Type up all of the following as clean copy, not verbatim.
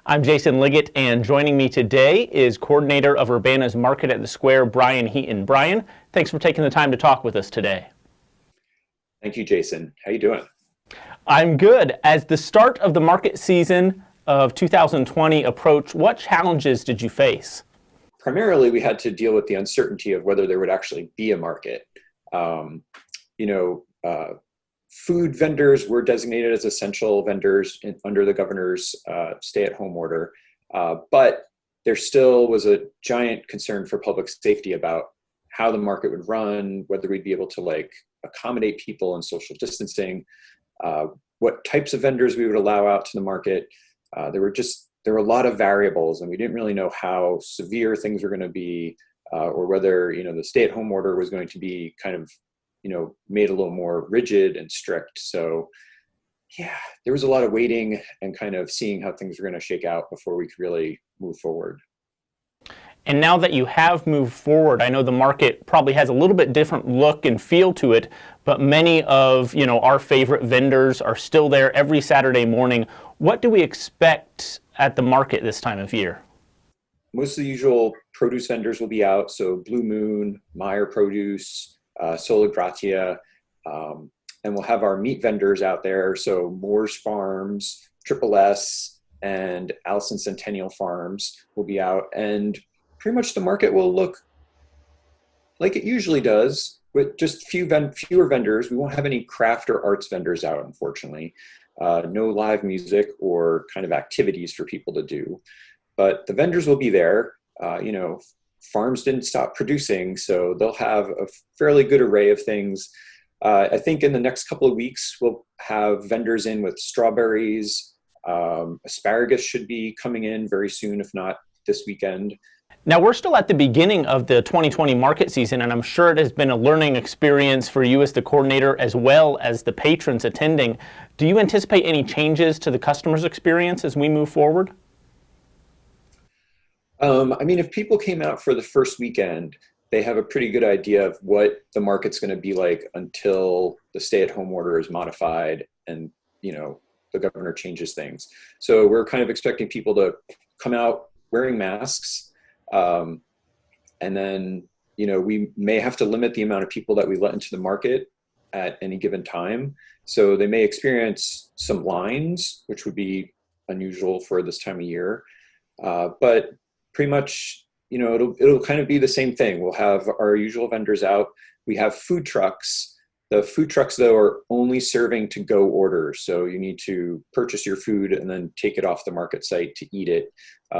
I'm Jason Liggett, and joining me today is coordinator of Urbana's Market at the Square, Bryan Heaton. Bryan, thanks for taking the time to talk with us today. Thank you, Jason. How you doing? I'm good. As the start of the market season of 2020 approached, what challenges did you face? Primarily, we had to deal with the uncertainty of whether there would actually be a market. Um, you know, uh, Food vendors were designated as essential vendors under the governor's stay-at-home order, but there still was a giant concern for public safety about how the market would run, whether we'd be able to accommodate people in social distancing, what types of vendors we would allow out to the market. There were a lot of variables, and we didn't really know how severe things were going to be, or whether the stay-at-home order was going to be kind of made a little more rigid and strict. So yeah, there was a lot of waiting and kind of seeing how things were going to shake out before we could really move forward. And now that you have moved forward, I know the market probably has a little bit different look and feel to it, but many of our favorite vendors are still there every Saturday morning. What do we expect at the market this time of year? Most of the usual produce vendors will be out. So Blue Moon, Meyer Produce, Sola Gratia, and we'll have our meat vendors out there. So Moore's Farms, Triple S, and Allison Centennial Farms will be out. And pretty much the market will look like it usually does, with just fewer vendors. We won't have any craft or arts vendors out, unfortunately. No live music or kind of activities for people to do. But the vendors will be there. Farms didn't stop producing, so they'll have a fairly good array of things. I think in the next couple of weeks, we'll have vendors in with strawberries. Asparagus should be coming in very soon, if not this weekend. Now, we're still at the beginning of the 2020 market season, and I'm sure it has been a learning experience for you as the coordinator as well as the patrons attending. Do you anticipate any changes to the customer's experience as we move forward? If people came out for the first weekend, they have a pretty good idea of what the market's going to be like until the stay-at-home order is modified and, the governor changes things. So we're kind of expecting people to come out wearing masks. And then, we may have to limit the amount of people that we let into the market at any given time. So they may experience some lines, which would be unusual for this time of year. But pretty much, it'll kind of be the same thing. We'll have our usual vendors out. We have food trucks. The food trucks, though, are only serving to-go orders. So you need to purchase your food and then take it off the market site to eat it.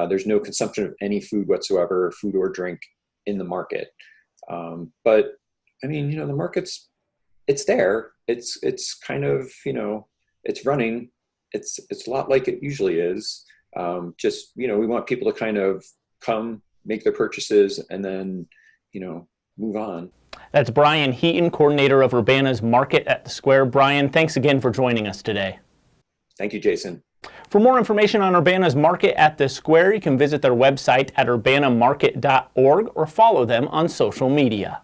There's no consumption of any food whatsoever, food or drink, in the market. But the market's, it's there. It's kind of, it's running. It's a lot like it usually is. We want people to kind of come, make their purchases, and then, move on. That's Bryan Heaton, coordinator of Urbana's Market at the Square. Bryan, thanks again for joining us today. Thank you, Jason. For more information on Urbana's Market at the Square, you can visit their website at urbanamarket.org or follow them on social media.